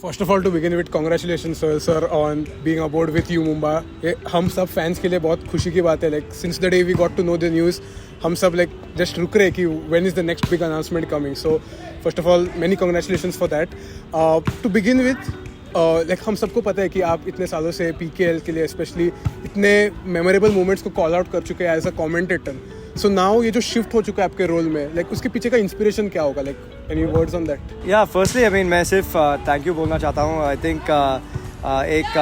First of all to begin with congratulation sir on being aboard with U Mumba. हम सब fans के लिए बहुत खुशी की बात है. Like since the day we got to know the news हम सब लाइक जस्ट रुक रहे कि when is the next big announcement coming. So first of all many congratulations for that. To begin with like हम सबको पता है कि आप इतने सालों से PKL के लिए स्पेशली इतने मेमोरेबल मोमेंट्स को कॉल आउट कर चुके हैं as a commentator. So now ये जो शिफ्ट हो चुका है आपके रोल में, लाइक उसके पीछे का इंस्पिरेशन क्या होगा? Like any words on that? या फर्स्टली आई मीन मैं सिर्फ थैंक यू बोलना चाहता हूँ. आई थिंक एक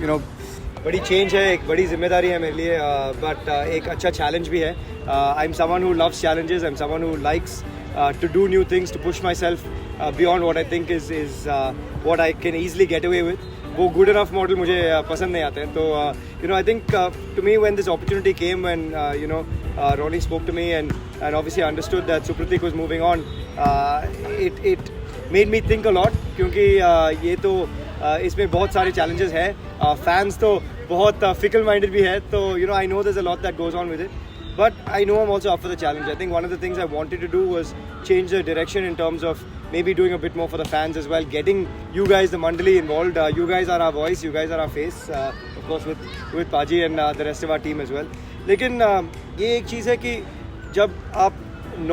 यू नो बड़ी चेंज है, एक बड़ी जिम्मेदारी है मेरे लिए, बट एक अच्छा चैलेंज भी है. I am someone who loves challenges. I am someone who likes to do new things, to push myself beyond what I think is what I can easily get away with. वो good enough model मुझे पसंद नहीं आते हैं. तो you know I think to me when this opportunity came, when you know Ronnie spoke to me and obviously understood that Supratik was moving on, it made me think a lot, क्योंकि ये तो इसमें बहुत सारे challenges हैं. Fans तो बहुत fickle minded भी है, तो you know I know there's a lot that goes on with it. But I know I'm also up for the challenge. I think one of the things I wanted to do was change the direction in terms of maybe doing a bit more for the fans as well, getting you guys, the Mandali, involved. You guys are our voice, you guys are our face, of course with Paji and the rest of our team as well. लेकिन ये एक चीज़ है कि जब आप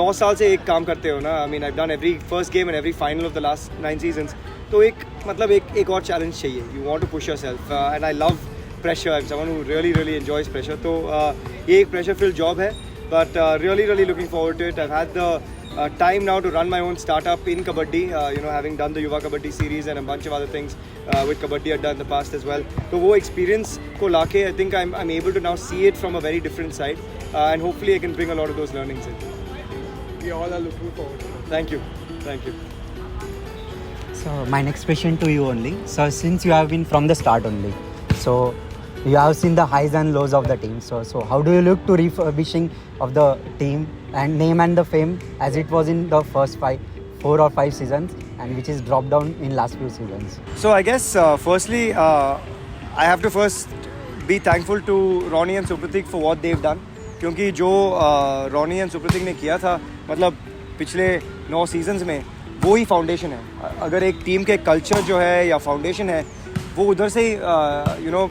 9 साल से एक काम करते हो ना, I mean I've done every first game and every final of the last 9 seasons, तो एक और challenge चाहिए. You want to push yourself, and I love pressure. I'm someone who really enjoys pressure. तो ये एक pressure filled job है, but really looking forward to it. I've had the time now to run my own startup in Kabaddi, you know, having done the Yuva Kabaddi series and a bunch of other things with Kabaddi I've done in the past as well. तो वो experience को लाके I think I'm able to now see it from a very different side, and hopefully I can bring a lot of those learnings in. We all are looking forward to it. Thank you. So my next question to you only. So since you have been from the start only, so you have seen the highs and lows of the team. So how do you look to refurbishing of the team and name and the fame as it was in the first 4 or 5 seasons, and which is dropped down in last few seasons? So I guess firstly I have to first be thankful to Ronnie and Supratik for what they've done. क्योंकि जो Ronnie and Supratik ने किया था, मतलब पिछले 9 seasons में, वो ही foundation है. अगर एक टीम के कल्चर जो है या फाउंडेशन है वो उधर से ही यू नो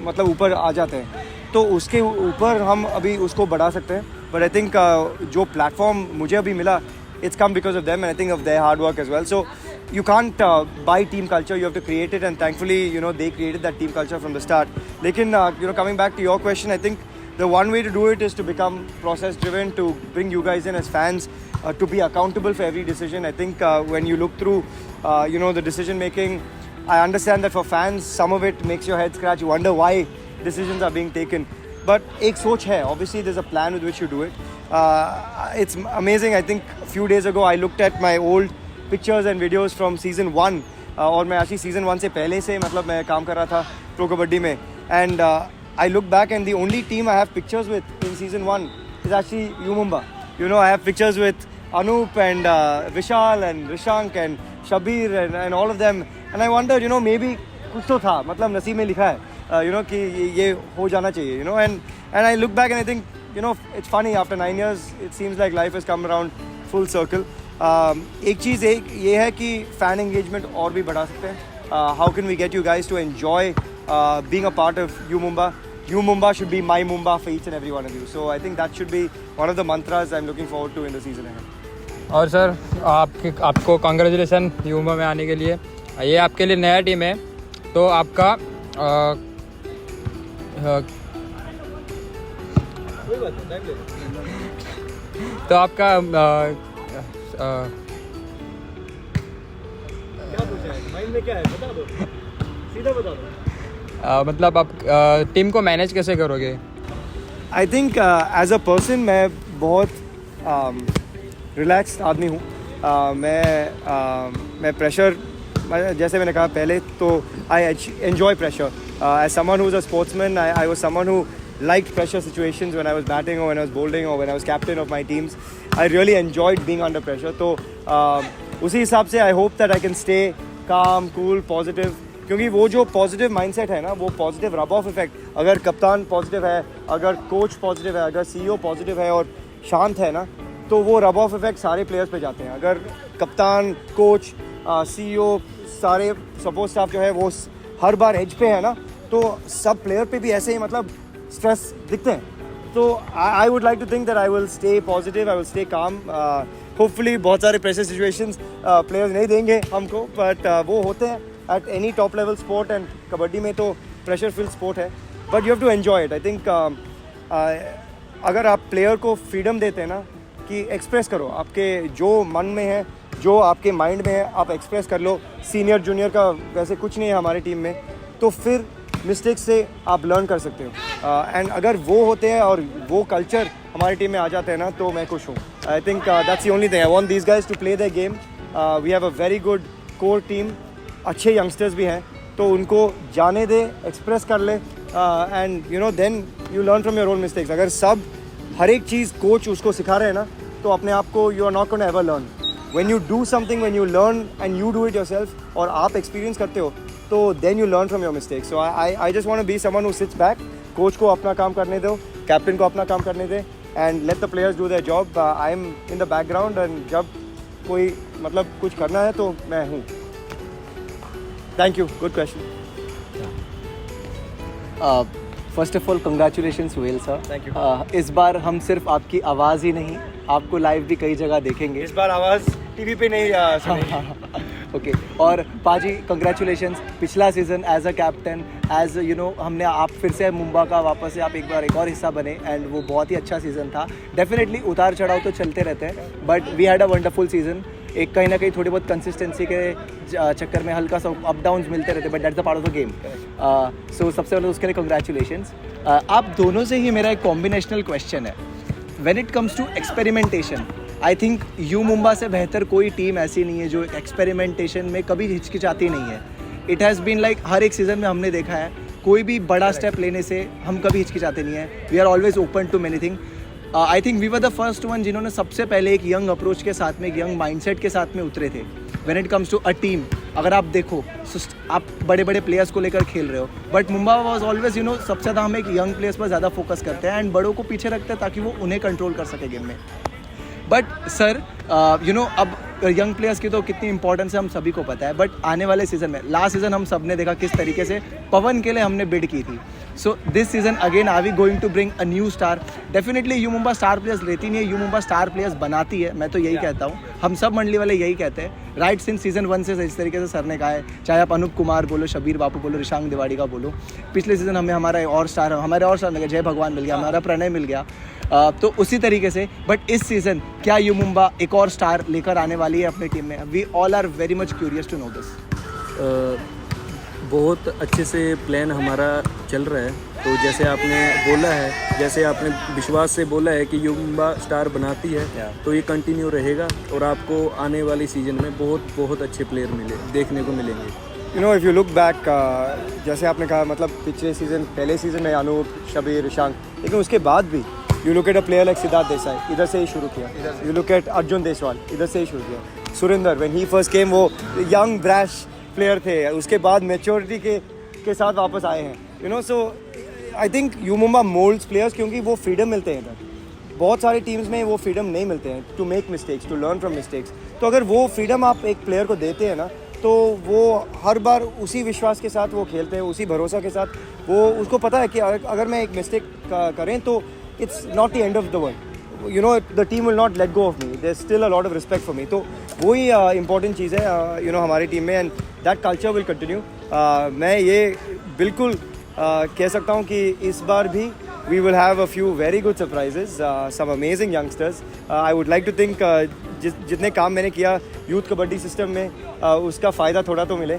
मतलब ऊपर आ जाते हैं, तो उसके ऊपर हम अभी उसको बढ़ा सकते हैं. बट आई थिंक जो प्लेटफॉर्म मुझे अभी मिला, it's come because of them, and I think of their hard work as well. So you can't buy team culture, you have to create it, and thankfully you know they created that team culture from the start. Lekin you know coming back to your question, I think the one way to do it is to become process driven, to bring you guys in as fans, to be accountable for every decision. I think when you look through you know the decision making, I understand that for fans some of it makes your head scratch, you wonder why decisions are being taken, but ek soch hai, obviously there's a plan with which you do it. It's amazing. I think a few days ago I looked at my old pictures and videos from season 1, और मैं actually season 1 से पहले से मतलब मैं काम कर रहा था प्रो कबड्डी में, and I look back and the only team I have pictures with in season 1 is actually U Mumba. You know, I have pictures with Anup and Vishal and Rishank and Shabir and all of them, and I wonder, you know, maybe कुछ तो था, मतलब नसीब में लिखा है, you know, कि ये हो जाना चाहिए, you know, and I look back and I think, you know, it's funny, after 9 years it seems like life has come around full circle. एक चीज़ ये है कि fan engagement और भी बढ़ा सकते हैं. How can we get you guys to enjoy being a part of U Mumba? U Mumba should be my Mumba for each and every one of you. So I think that should be one of the mantras I'm looking forward to in the season ahead. और sir आपको congratulation you Mumba में आने के लिए. ये आपके लिए नया टीम है, तो आपका तो आपका क्या पूछा है माइंड में, क्या है बता दो, सीधा बता दो. मतलब आप टीम को मैनेज कैसे करोगे? I think as a person मैं बहुत रिलैक्स्ड आदमी हूँ. मैं प्रेशर, जैसे मैंने कहा पहले, तो I enjoy pressure. As someone who is a sportsman, I was someone who liked pressure situations when I was batting or when I was bowling or when I was captain of my teams. I really enjoyed being under pressure. तो उसी हिसाब से I hope that I can stay calm, cool, positive. क्योंकि वो जो positive mindset है ना, वो पॉजिटिव रब ऑफ इफेक्ट, अगर कप्तान पॉजिटिव है, अगर कोच पॉजिटिव है, अगर CEO पॉजिटिव है और शांत है ना, तो वो रब ऑफ इफेक्ट सारे प्लेयर्स पे जाते हैं. अगर कप्तान, कोच CEO सारे सपोर्ट स्टाफ जो है वो हर बार एज पे है ना, तो सब प्लेयर पे भी ऐसे ही मतलब स्ट्रेस दिखते हैं. तो I would like to think that I will stay positive, I will stay calm. Hopefully बहुत सारे प्रेशर सिचुएशंस प्लेयर्स नहीं देंगे हमको, बट वो होते हैं at any top level sport, and kabaddi में तो प्रेशर फिल स्पोर्ट है, but you have to enjoy it. I think अगर आप प्लेयर को फ्रीडम देते हैं ना कि एक्सप्रेस करो, आपके जो मन में है, जो आपके माइंड में है, आप एक्सप्रेस कर लो. सीनियर जूनियर का वैसे कुछ नहीं है हमारे टीम में, तो फिर मिस्टेक्स से आप लर्न कर सकते हो. एंड अगर वो होते हैं और वो कल्चर हमारी टीम में आ जाते हैं ना, तो मैं खुश हूँ. I think that's the only thing. I want these guys to play the game. We have a very good core team, अच्छे यंगस्टर्स भी हैं, तो उनको जाने दे, एक्सप्रेस कर ले, and you know then you learn from your own mistakes. अगर सब हर एक चीज़ कोच उसको सिखा रहे हैं ना, तो अपने आप को you are not gonna ever learn. When you do something, when you learn and you do it yourself, और आप एक्सपीरियंस करते हो, तो then you learn from your mistakes. So I just want to be someone who sits back. Coach को अपना काम करने दो, कैप्टन को अपना काम करने दे, and let the players do their job. I am in the background, and जब कोई मतलब कुछ करना है तो मैं हूँ. Thank you. Good question. First of all congratulation Suhel sir. Thank you. इस बार हम सिर्फ आपकी आवाज़ ही नहीं, आपको लाइव भी कई जगह देखेंगे. इस बार आवाज़ टीवी पे नहीं सुनेगी. ओके. और पाजी कंग्रेचुलेशंस. पिछला season as a captain, as you know, हमने आप फिर से मुंबा का वापस से आप एक बार एक और हिस्सा बने, एंड वो बहुत ही अच्छा सीज़न था. डेफिनेटली उतार चढ़ाव तो चलते रहते हैं, but we had a wonderful season. एक कहीं ना कहीं थोड़ी बहुत कंसिस्टेंसी के चक्कर में हल्का सा अप डाउन्स मिलते रहते, but that's the part of the game. So सबसे पहले उसके लिए कंग्रेचुलेशंस. आप दोनों से ही मेरा एक कॉम्बिनेशनल क्वेश्चन है. When it comes to experimentation, I think U Mumba से बेहतर कोई टीम ऐसी नहीं है जो एक्सपेरिमेंटेशन में कभी हिचकिचाती नहीं है. इट हैज़ बीन लाइक हर एक सीज़न में हमने देखा है, कोई भी बड़ा स्टेप लेने से हम कभी हिचकिचाते नहीं है. We are always open to many thing. I think we were the first one जिन्होंने सबसे पहले एक यंग अप्रोच के साथ में, एक यंग माइंडसेट के साथ में उतरे थे. When it comes to a team, अगर आप देखो, आप बड़े बड़े प्लेयर्स को लेकर खेल रहे हो, but Mumba was always, you know, सबसे ज़्यादा हम एक यंग प्लेयर्स पर ज़्यादा फोकस करते हैं, एंड बड़ों को पीछे रखते हैं ताकि वो उन्हें कंट्रोल कर सके गेम में. बट सर, यू नो, अब यंग प्लेयर्स की तो कितनी इंपॉर्टेंस है हम सभी को पता है, बट आने वाले सीज़न में, लास्ट सीज़न हम सब ने देखा किस तरीके से पवन के लिए हमने बिड की थी. So this season again are we going to bring a new star. Definitely U Mumba star players लेती नहीं है, यू मुंबा स्टार प्लेयर्स बनाती है. मैं तो यही कहता हूँ, हम सब मंडली वाले यही कहते हैं. राइट सिंस सीज़न 1 से इस तरीके से सर ने कहा है, चाहे आप अनूप कुमार बोलो, शबीर बापू बोलो, रिशांग दिवाड़ी का बोलो. पिछले सीज़न हमें हमारे और स्टार मिल गया, जय भगवान मिल गया, हमारा प्रणय मिल गया. तो उसी तरीके से, बट इस सीज़न क्या यू मुंबा एक और स्टार लेकर आने वाली है अपनी टीम में? We all are very much curious to know this. बहुत अच्छे से प्लान हमारा चल रहा है. तो जैसे आपने बोला है, जैसे आपने विश्वास से बोला है कि यू मुंबा स्टार बनाती है, तो ये कंटिन्यू रहेगा, और आपको आने वाली सीज़न में बहुत बहुत अच्छे प्लेयर देखने को मिलेंगे. You know, if you look back, जैसे आपने कहा, मतलब पिछले सीज़न, पहले सीज़न में अनूप, शबीर, रिशांग, लेकिन उसके बाद भी you look at a player like Siddharth Desai, इधर से ही शुरू किया. You look at Arjun Deswal, इधर से ही शुरू किया. Surender, when he first came, वो यंग ब्रैश प्लेयर थे, उसके बाद मैच्योरिटी के साथ वापस आए हैं. You know, so I think U Mumba moulds players, क्योंकि वो फ्रीडम मिलते हैं इधर. बहुत सारी टीम्स में वो फ्रीडम नहीं मिलते हैं to make mistakes, to learn from mistakes. तो अगर वो फ्रीडम आप एक प्लेयर को देते हैं ना, तो वो हर बार उसी विश्वास के साथ वो खेलते हैं, उसी भरोसा के साथ. वो उसको पता है कि अगर मैं एक मिस्टेक करें तो it's not the end of the world. You know, the team will not let go of me. There's still a lot of respect for me. तो वही important चीज़ है, you know, हमारी टीम में, and that culture will continue. मैं ये बिल्कुल कह सकता हूँ कि इस बार भी we will have a few very good surprises, some amazing youngsters. I would like to think जितने काम मैंने किया यूथ कबड्डी सिस्टम में, उसका फ़ायदा थोड़ा तो मिले.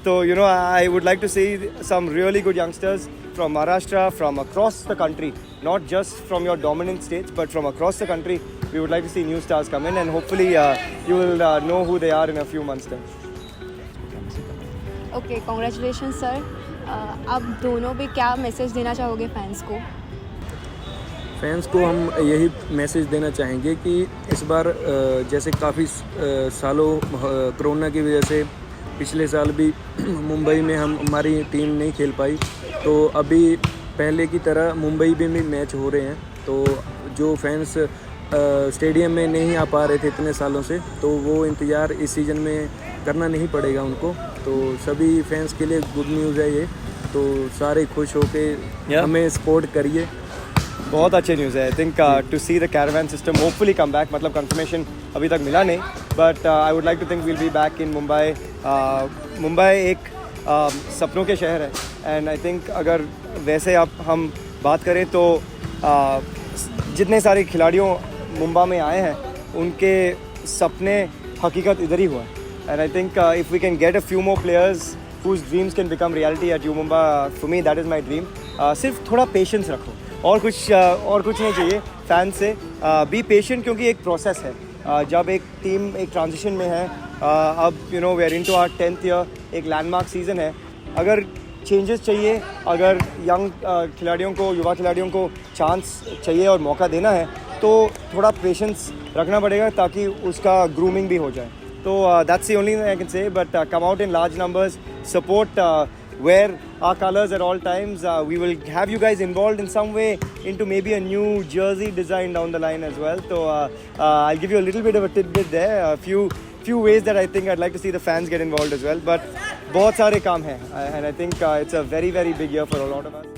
तो you know, I would like to see some really good youngsters from Maharashtra, from across the country, not just from your dominant states, but from across the country. We would like to see new stars come in, and hopefully you will know who they are in a few months' time. Okay, congratulations sir. आप दोनों भी क्या message देना चाहोगे fans को? Fans को हम यही मैसेज देना चाहेंगे कि इस बार जैसे काफ़ी सालों कोरोना की वजह से पिछले साल भी मुंबई में हमारी टीम नहीं खेल पाई, तो अभी पहले की तरह मुंबई में भी मैच हो रहे हैं. तो जो फैंस स्टेडियम में नहीं आ पा रहे थे इतने सालों से, तो वो इंतज़ार इस सीज़न में करना नहीं पड़ेगा उनको। तो सभी फैंस के लिए गुड न्यूज़ है ये, तो सारे खुश होके हमें सपोर्ट करिए। बहुत अच्छे न्यूज़ है। I think to see the caravan system hopefully come back, मतलब कंफर्मेशन अभी तक मिला नहीं, but I would like to think will be back in Mumbai. Mumbai एक सपनों के शहर है, एंड आई थिंक अगर वैसे हम बात करें तो जितने सारे खिलाड़ियों मुंबई में आए हैं उनके सपने हकीकत इधर ही हुआ है। And I think if we can get a few more players whose dreams can become reality at U Mumbai, for me that is my dream. सिर्फ थोड़ा पेशेंस रखो, और कुछ नहीं चाहिए फैन से। बी पेशेंट, क्योंकि एक प्रोसेस है। जब एक टीम एक ट्रांजिशन में है, अब we are into our 10th year, एक लैंडमार्क सीज़न है। अगर चेंजेस चाहिए, अगर यंग खिलाड़ियों को, युवा खिलाड़ियों को चांस चाहिए और मौका देना है, तो थोड़ा पेशेंस रखना पड़ेगा ताकि उसका ग्रूमिंग भी हो जाए। So that's the only thing I can say, but come out in large numbers, support, wear our colors at all times. We will have you guys involved in some way into maybe a new jersey design down the line as well. So I'll give you a little bit of a tidbit there, a few ways that I think I'd like to see the fans get involved as well. But बहुत सारे काम हैं, and I think it's a very very big year for a lot of us.